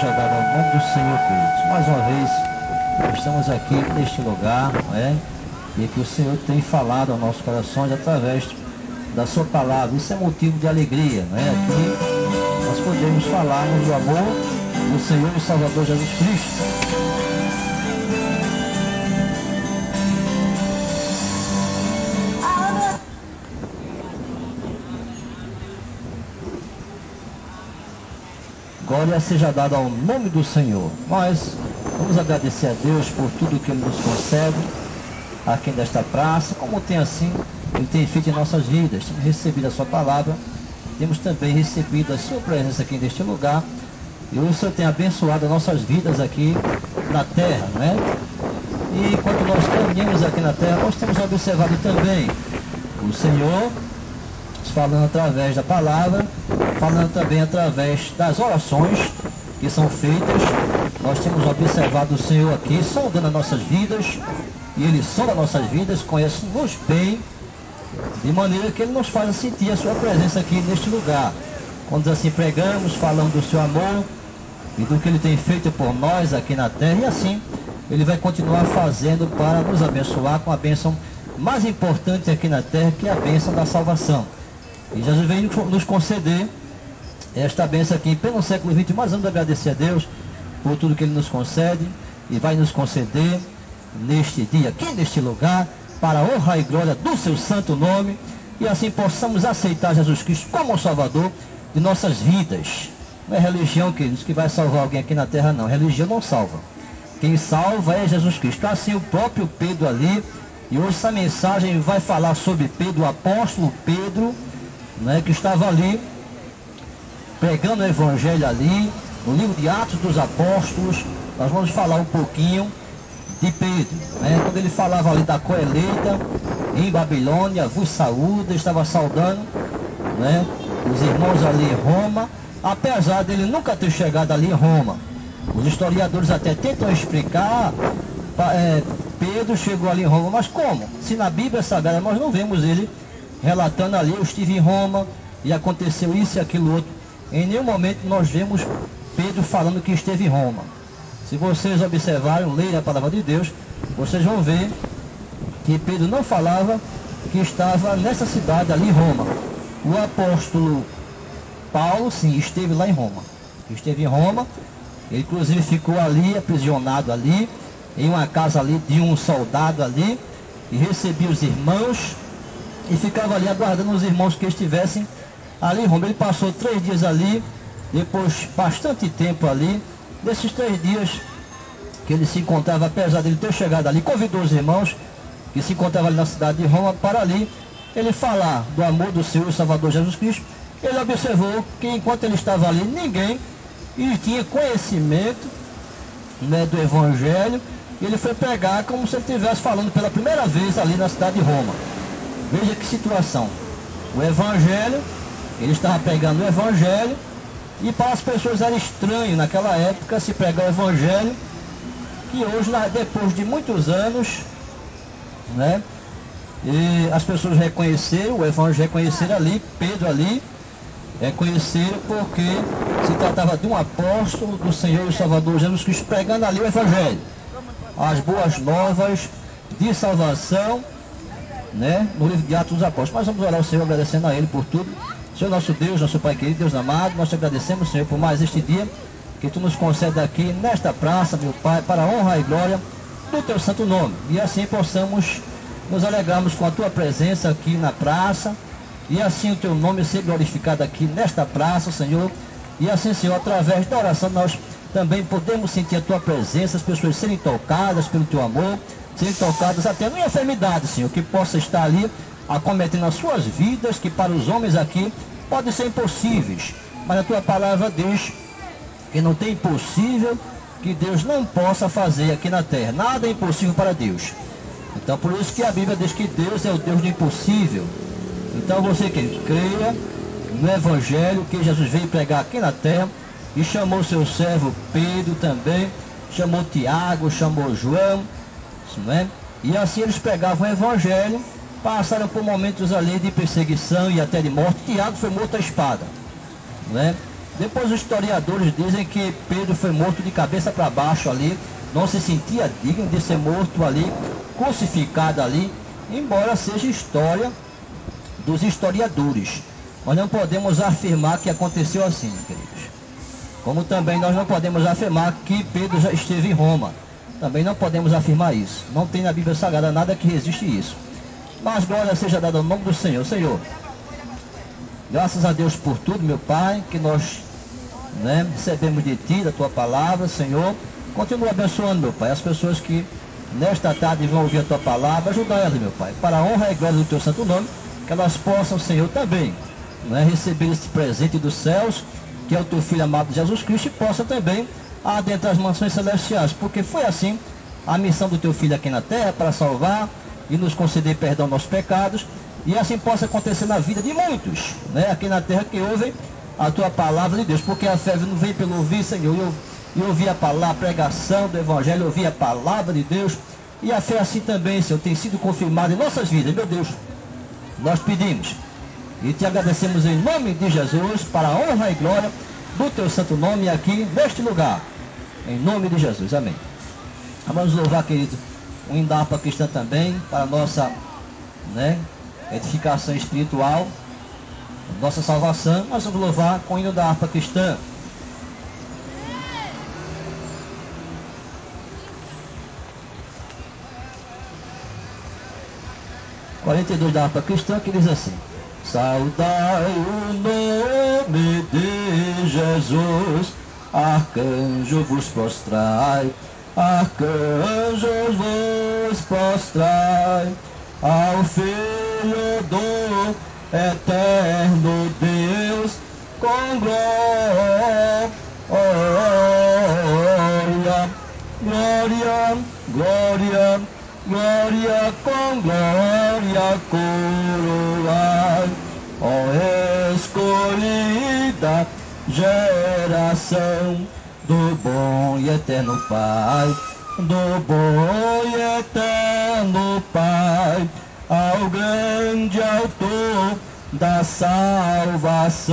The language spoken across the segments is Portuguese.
seja dado ao nome do Senhor, queridos. Mais uma vez, estamos aqui neste lugar, não é? E que o Senhor tem falado aos nossos corações através da sua palavra. Isso é motivo de alegria, não é? Aqui nós podemos falarmos do amor do Senhor e Salvador Jesus Cristo. Glória seja dada ao nome do Senhor. Nós vamos agradecer a Deus por tudo que Ele nos concede aqui nesta praça, como tem assim, Ele tem feito em nossas vidas. Temos recebido a sua palavra, temos também recebido a sua presença aqui neste lugar, e o Senhor tem abençoado as nossas vidas aqui na terra, né? E enquanto nós caminhamos aqui na terra, nós temos observado também o Senhor falando através da palavra, falando também através das orações que são feitas. Nós temos observado o Senhor aqui, sondando as nossas vidas, e Ele sonda nossas vidas, conhece-nos bem, de maneira que Ele nos faz sentir a sua presença aqui neste lugar. Quando assim pregamos, falando do seu amor e do que Ele tem feito por nós aqui na terra, e assim Ele vai continuar fazendo para nos abençoar com a bênção mais importante aqui na terra, que é a bênção da salvação. E Jesus veio nos conceder esta bênção aqui em pleno século XX. Mas vamos agradecer a Deus por tudo que Ele nos concede e vai nos conceder neste dia, aqui neste lugar, para a honra e glória do seu santo nome, e assim possamos aceitar Jesus Cristo como o Salvador de nossas vidas. Não é religião, queridos, que vai salvar alguém aqui na terra, não. Religião não salva. Quem salva é Jesus Cristo. Assim o próprio Pedro ali, e hoje essa mensagem vai falar sobre Pedro, o apóstolo Pedro, né, que estava ali pregando o evangelho ali, no livro de Atos dos Apóstolos. Nós vamos falar um pouquinho de Pedro, né, quando ele falava ali da colheita em Babilônia, vos saúda, estava saudando, né, os irmãos ali em Roma, apesar dele nunca ter chegado ali em Roma. Os historiadores até tentam explicar, Pedro chegou ali em Roma, mas como? Se na Bíblia Sagrada nós não vemos ele relatando ali, eu estive em Roma e aconteceu isso e aquilo outro. Em nenhum momento nós vemos Pedro falando que esteve em Roma. Se vocês observarem, lerem a palavra de Deus, vocês vão ver que Pedro não falava que estava nessa cidade ali em Roma. O apóstolo Paulo, sim, esteve lá em Roma. Esteve em Roma, ele inclusive ficou ali, aprisionado ali, em uma casa ali de um soldado ali, e recebia os irmãos, e ficava ali aguardando os irmãos que estivessem ali em Roma. Ele passou 3 dias ali, depois bastante tempo ali. Desses 3 dias que ele se encontrava, apesar de ele ter chegado ali, convidou os irmãos que se encontravam ali na cidade de Roma para ali ele falar do amor do Senhor e Salvador Jesus Cristo. Ele observou que enquanto ele estava ali, ninguém tinha conhecimento, né, do evangelho. E ele foi pregar como se ele estivesse falando pela primeira vez ali na cidade de Roma. Veja que situação. O evangelho, ele estava pregando o evangelho, e para as pessoas era estranho naquela época se pregar o evangelho, que hoje, depois de muitos anos, né, e as pessoas reconheceram o evangelho, reconheceram ali, Pedro ali, reconheceram porque se tratava de um apóstolo do Senhor e Salvador Jesus Cristo, pregando ali o evangelho, as boas novas de salvação, né, no livro de Atos dos Apóstolos. Mas vamos orar ao Senhor, agradecendo a Ele por tudo. Senhor nosso Deus, nosso Pai querido, Deus amado, nós te agradecemos, Senhor, por mais este dia que Tu nos concede aqui nesta praça, meu Pai, para a honra e glória do Teu santo nome. E assim possamos nos alegrarmos com a Tua presença aqui na praça, e assim o Teu nome ser glorificado aqui nesta praça, Senhor. E assim, Senhor, através da oração nós também podemos sentir a Tua presença, as pessoas serem tocadas pelo Teu amor, serem tocadas até numa enfermidade, Senhor, que possa estar ali acometendo as suas vidas, que para os homens aqui podem ser impossíveis, mas a Tua palavra diz que não tem impossível que Deus não possa fazer aqui na terra. Nada é impossível para Deus. Então por isso que a Bíblia diz que Deus é o Deus do impossível. Então você que creia no Evangelho que Jesus veio pregar aqui na terra, e chamou seu servo Pedro também, chamou Tiago, chamou João, né? E assim eles pregavam o Evangelho, passaram por momentos ali de perseguição e até de morte. Tiago foi morto à espada, né? Depois os historiadores dizem que Pedro foi morto de cabeça para baixo ali, não se sentia digno de ser morto ali, crucificado ali, embora seja história dos historiadores. Nós não podemos afirmar que aconteceu assim, queridos. Como também nós não podemos afirmar que Pedro já esteve em Roma. Também não podemos afirmar isso. Não tem na Bíblia Sagrada nada que resiste isso. Mas glória seja dada ao nome do Senhor. Senhor, graças a Deus por tudo, meu Pai, que nós recebemos de Ti, da Tua palavra, Senhor. Continua abençoando, meu Pai, as pessoas que nesta tarde vão ouvir a Tua palavra. Ajuda elas, meu Pai, para a honra e glória do Teu santo nome, que elas possam, Senhor, também receber esse presente dos céus, que é o Teu Filho amado Jesus Cristo, e possa também adentrar as mansões celestiais, porque foi assim a missão do Teu Filho aqui na terra, para salvar e nos conceder perdão aos nossos pecados, e assim possa acontecer na vida de muitos, aqui na terra, que ouvem a Tua palavra de Deus, porque a fé não vem pelo ouvir, Senhor, e ouvir a palavra, a pregação do Evangelho, ouvir a palavra de Deus, e a fé assim também, Senhor, tem sido confirmada em nossas vidas. Meu Deus, nós pedimos e Te agradecemos em nome de Jesus, para a honra e glória do Teu santo nome aqui neste lugar, em nome de Jesus, amém. Vamos louvar, querido, o hino da harpa cristã também, para a nossa edificação espiritual, nossa salvação. Nós vamos louvar com o hino da harpa cristã. (42) 42 da harpa cristã, que diz assim: saudai o nome de Jesus, arcanjo vos prostrai, arcanjos vos prostrai, ao Filho do eterno Deus, com glória, glória, glória, glória, com glória coroai, ó escolhida geração do bom e eterno Pai, do bom e eterno Pai, ao grande autor da salvação,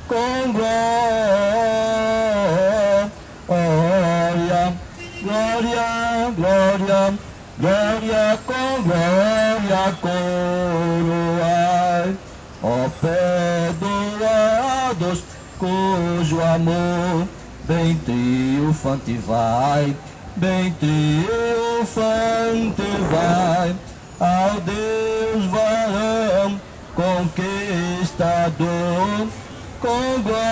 com glória, glória, glória, glória, com glória coroai, ó perdoados, cujo amor bem triunfante vai, bem triunfante vai, ao Deus varão conquistador, com glória,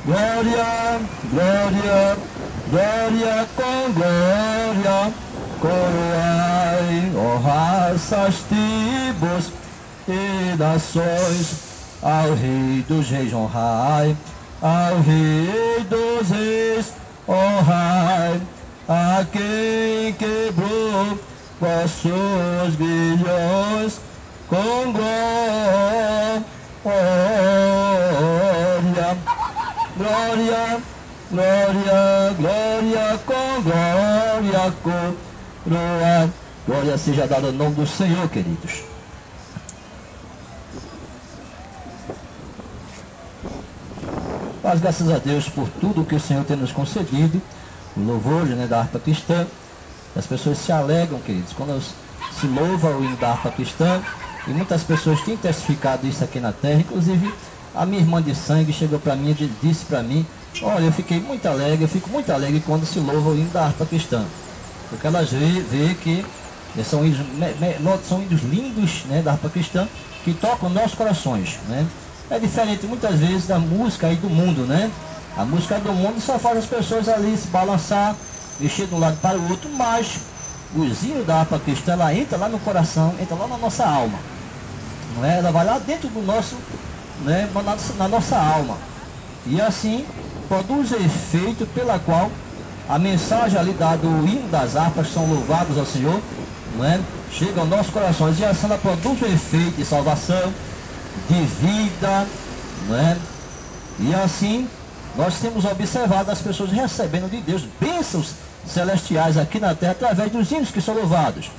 glória, glória, glória, com glória coroai, ó raças, tribos e nações, ao Rei dos Reis honrai, ao Rei dos Reis honrai, a quem quebrou vossos grilhões, com glória, glória, glória, glória, com glória coroa. Glória seja dada ao nome do Senhor, queridos. Mas graças a Deus por tudo que o Senhor tem nos concedido, o louvor da harpa cristã. As pessoas se alegram, queridos, quando se louva o hino da harpa cristã, e muitas pessoas têm testificado isso aqui na terra. Inclusive a minha irmã de sangue chegou para mim e disse para mim: olha, eu fico muito alegre quando se louva o hino da harpa cristã, porque elas vê que são hinos lindos, da harpa cristã, que tocam nossos corações, É diferente muitas vezes da música aí do mundo, A música do mundo só faz as pessoas ali se balançar, mexer de um lado para o outro, mas o hino da harpa cristã, ela entra lá no coração, entra lá na nossa alma, Ela vai lá dentro do nosso, na nossa alma, e assim produz efeito pela qual a mensagem ali do hino das harpas, são louvados ao Senhor, chega aos nossos corações, e assim ela produz um efeito de salvação, de vida, E assim nós temos observado as pessoas recebendo de Deus bênçãos celestiais aqui na terra, através dos hinos que são louvados.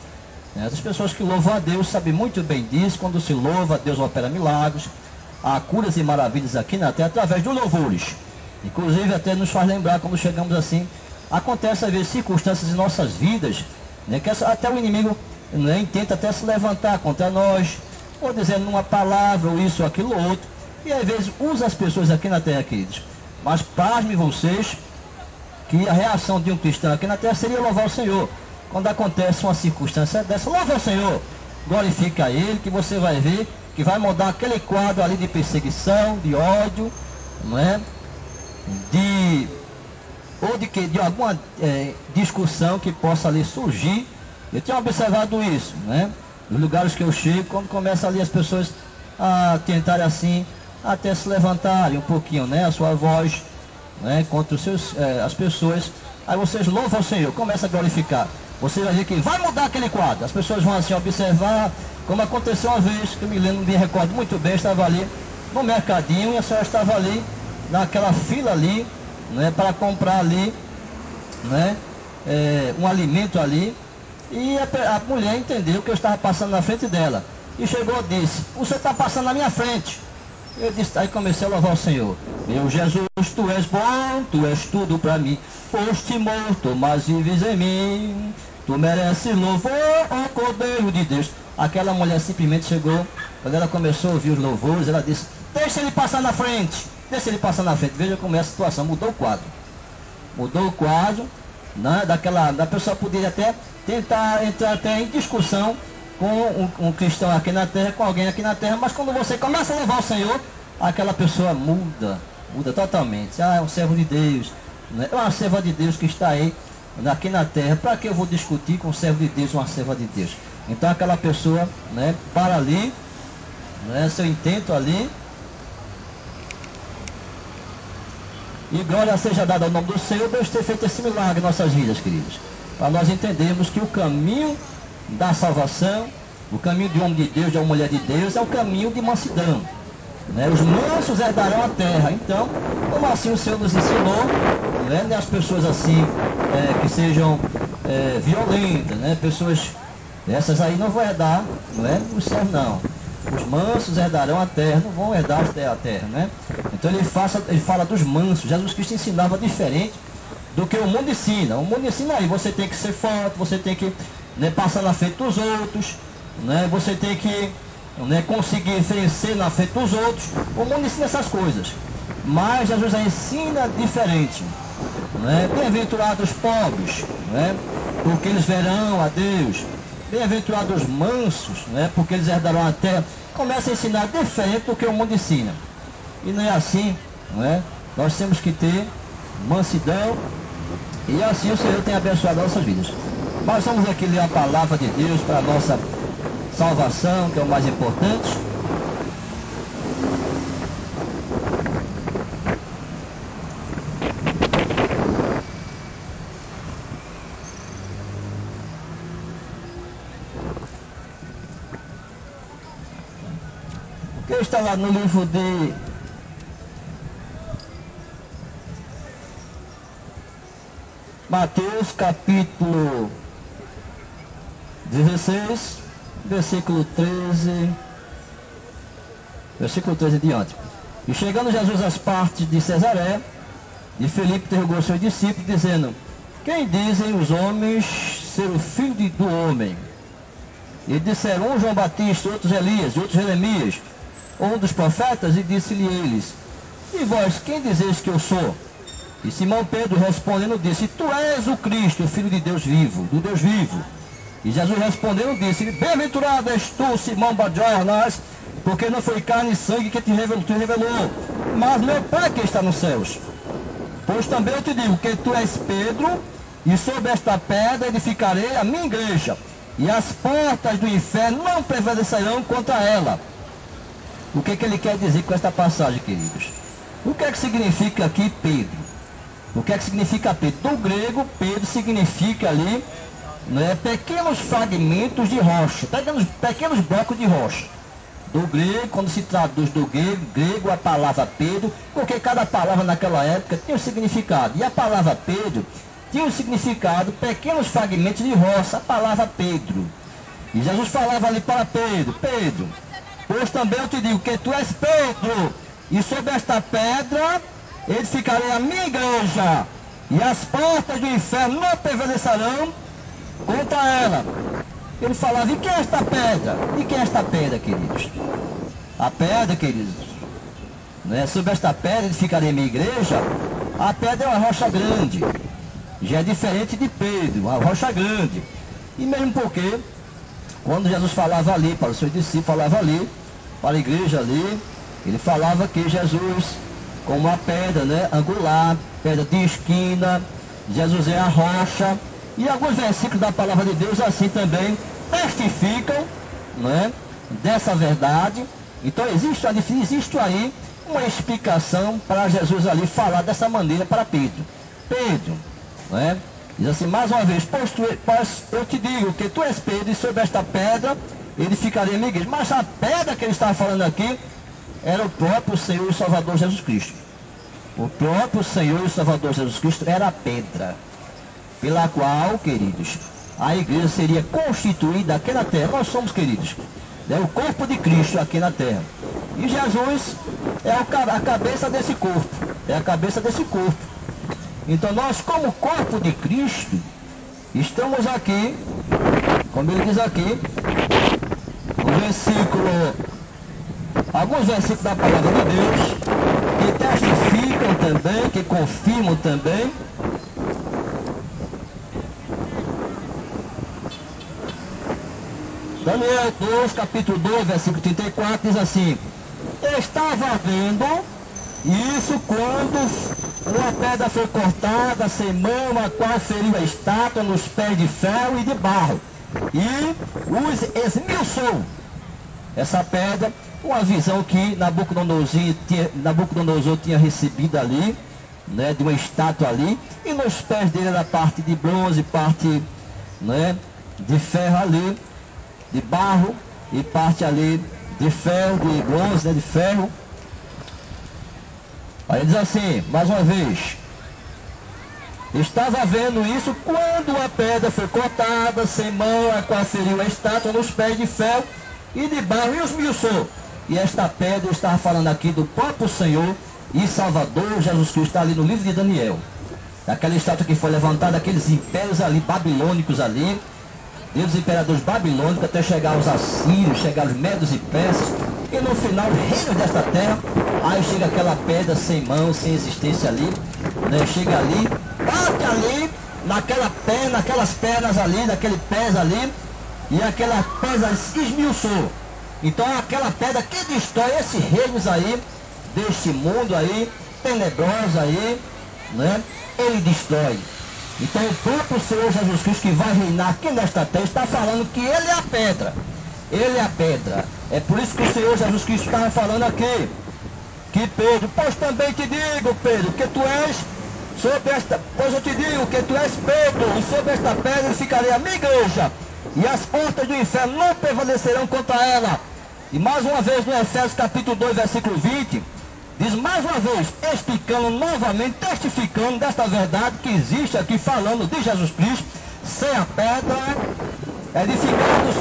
As pessoas que louvam a Deus sabem muito bem disso. Quando se louva, Deus opera milagres. Há curas e maravilhas aqui na terra através dos louvores. Inclusive até nos faz lembrar quando chegamos assim. Acontece às vezes circunstâncias em nossas vidas, né, que até o inimigo, né, tenta até se levantar contra nós, ou dizendo uma palavra, ou isso, ou aquilo, ou outro. E às vezes usa as pessoas aqui na terra, queridos. Mas pasmem vocês que a reação de um cristão aqui na terra seria louvar o Senhor. Quando acontece uma circunstância dessa, louva o Senhor, glorifica a Ele, que você vai ver que vai mudar aquele quadro ali de perseguição, de ódio, não é? De alguma discussão que possa ali surgir. Eu tenho observado isso, né? Nos lugares que eu chego, quando começa ali as pessoas a tentarem assim, até se levantarem um pouquinho, né? A sua voz, né? Contra as pessoas. Aí vocês louvam o Senhor, começa a glorificar. Você vai ver que vai mudar aquele quadro. As pessoas vão assim observar, como aconteceu uma vez, que eu me recordo muito bem, eu estava ali no mercadinho e a senhora estava ali, naquela fila ali, né, para comprar ali, né, um alimento ali. E a mulher entendeu que eu estava passando na frente dela. E chegou e disse, você está passando na minha frente. Eu disse, aí comecei a louvar o Senhor. Meu Jesus, tu és bom, tu és tudo para mim. Foste morto, mas vives em mim. Tu mereces louvor, ó Cordeiro de Deus. Aquela mulher simplesmente chegou, quando ela começou a ouvir os louvores, ela disse, deixa ele passar na frente. Deixa ele passar na frente. Veja como é a situação, mudou o quadro. Mudou o quadro, né? Da pessoa poderia até tentar entrar até em discussão com um cristão aqui na terra, com alguém aqui na terra, mas quando você começa a louvar o Senhor, aquela pessoa muda totalmente. Ah, é um servo de Deus, né? É uma serva de Deus que está aí, aqui na terra. Para que eu vou discutir com um servo de Deus, uma serva de Deus? Então aquela pessoa, né, para ali, né, seu intento ali, e glória seja dada ao nome do Senhor, Deus ter feito esse milagre em nossas vidas, queridos. Para nós entendermos que o caminho da salvação, o caminho de um homem de Deus, de uma mulher de Deus, é o caminho de mansidão, né? Os mansos herdarão a terra. Então, como assim o Senhor nos ensinou, né? As pessoas assim, que sejam violentas, né? Pessoas, essas aí não vão herdar, não é? O céu não. Os mansos herdarão a terra, não vão herdar a terra, né? Então ele fala dos mansos. Jesus Cristo ensinava diferente do que o mundo ensina. O mundo ensina aí, você tem que ser forte, você tem que, né, passar na frente dos outros, né? Você tem que, né, conseguir vencer na frente dos outros. O mundo ensina essas coisas, mas Jesus ensina diferente, né? Bem-aventurados os pobres, né? Porque eles verão a Deus. Bem-aventurados os mansos, né? Porque eles herdarão a terra. Começa a ensinar diferente do que o mundo ensina. E não é assim, não é? Nós temos que ter mansidão, e assim o Senhor tem abençoado nossas vidas. Mas vamos aqui ler a palavra de Deus para a nossa salvação, que é o mais importante. Que está lá no livro de Mateus, capítulo 16, versículo 13 diante. E chegando Jesus às partes de Cesaré, de Filipe interrogou seus discípulos, dizendo, quem dizem os homens ser o filho do homem? E disseram, um João Batista, outros Elias, outros Jeremias, ou um dos profetas, e disse-lhe eles, e vós, quem dizeis que eu sou? E Simão Pedro respondendo disse, tu és o Cristo, o Filho de Deus vivo, do Deus vivo. E Jesus respondendo disse, bem-aventurado és tu, Simão Barjonas, porque não foi carne e sangue que te revelou, mas meu Pai que está nos céus. Pois também eu te digo que tu és Pedro, e sobre esta pedra edificarei a minha igreja, e as portas do inferno não prevalecerão contra ela. O que ele quer dizer com esta passagem, queridos? O que é que significa aqui Pedro? O que é que significa Pedro? Do grego, Pedro significa ali, né, pequenos fragmentos de rocha, pequenos blocos de rocha. Do grego, quando se traduz do grego a palavra Pedro, porque cada palavra naquela época tinha um significado. E a palavra Pedro tinha um significado, pequenos fragmentos de rocha, a palavra Pedro. E Jesus falava ali para Pedro: Pedro, pois também eu te digo que tu és Pedro, e sobre esta pedra edificarei a minha igreja, e as portas do inferno não prevalecerão contra ela. Ele falava: e quem é esta pedra? E quem é esta pedra, queridos? A pedra, queridos, né? Sobre esta pedra edificarei a minha igreja. A pedra é uma rocha grande, já é diferente de Pedro, uma rocha grande. E mesmo porque, quando Jesus falava ali para os seus discípulos, falava ali para a igreja ali, ele falava que Jesus, como uma pedra, né, angular, pedra de esquina, Jesus é a rocha. E alguns versículos da palavra de Deus assim também testificam, né, dessa verdade. Então existe aí uma explicação para Jesus ali falar dessa maneira para Pedro. Pedro, né, diz assim mais uma vez: pois eu te digo que tu és Pedro, e sobre esta pedra edificarei a minha igreja. Mas a pedra que ele estava falando aqui era o próprio Senhor e Salvador Jesus Cristo. O próprio Senhor e Salvador Jesus Cristo era a pedra pela qual, queridos, a igreja seria constituída aqui na terra. Nós somos, queridos, é o corpo de Cristo aqui na terra. E Jesus é a cabeça desse corpo. É a cabeça desse corpo. Então nós, como corpo de Cristo, estamos aqui, como ele diz aqui, no versículo, alguns versículos da palavra de Deus, que testificam também, que confirmam também. Daniel 2, capítulo 2, versículo 34, diz assim: estava vendo isso quando uma pedra foi cortada sem mão, a qual feriu a estátua nos pés de ferro e de barro, e os esmiuçou. Essa pedra, uma visão que Nabucodonosor tinha recebido ali, né, de uma estátua ali, e nos pés dele era parte de bronze, parte, né, de ferro ali, de barro, e parte ali de ferro, de bronze, né, de ferro. Aí diz assim, mais uma vez: estava vendo isso quando a pedra foi cortada sem mão, a qual feriu a estátua nos pés de ferro e de barro e os esmiuçou. E esta pedra, estava falando aqui do próprio Senhor e Salvador Jesus Cristo, está ali no livro de Daniel. Aquela estátua que foi levantada, aqueles impérios ali, babilônicos ali, desde os imperadores babilônicos até chegar aos assírios, chegar aos medos e persas, e no final, reinos desta terra. Aí chega aquela pedra sem mão, sem existência ali, né? Chega ali, bate ali, naquelas pernas ali, naquele pés ali, e aquela pedra se esmiuçou. Então aquela pedra que destrói esses reinos aí, deste mundo aí, tenebroso aí, né? Ele destrói. Então o próprio Senhor Jesus Cristo, que vai reinar aqui nesta terra, está falando que Ele é a pedra. Ele é a pedra. É por isso que o Senhor Jesus Cristo estava falando aqui, que Pedro, pois também te digo, Pedro, que tu és sobre esta, pois eu te digo que tu és Pedro, e sobre esta pedra ficarei a minha igreja, e as portas do inferno não prevalecerão contra ela. E mais uma vez no Efésios capítulo 2, versículo 20, diz mais uma vez, explicando novamente, testificando desta verdade que existe aqui, falando de Jesus Cristo, ser a pedra, edificado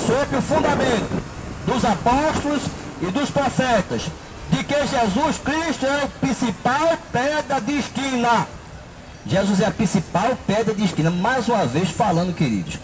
sobre o fundamento dos apóstolos e dos profetas, de que Jesus Cristo é a principal pedra de esquina. Jesus é a principal pedra de esquina, mais uma vez falando, queridos,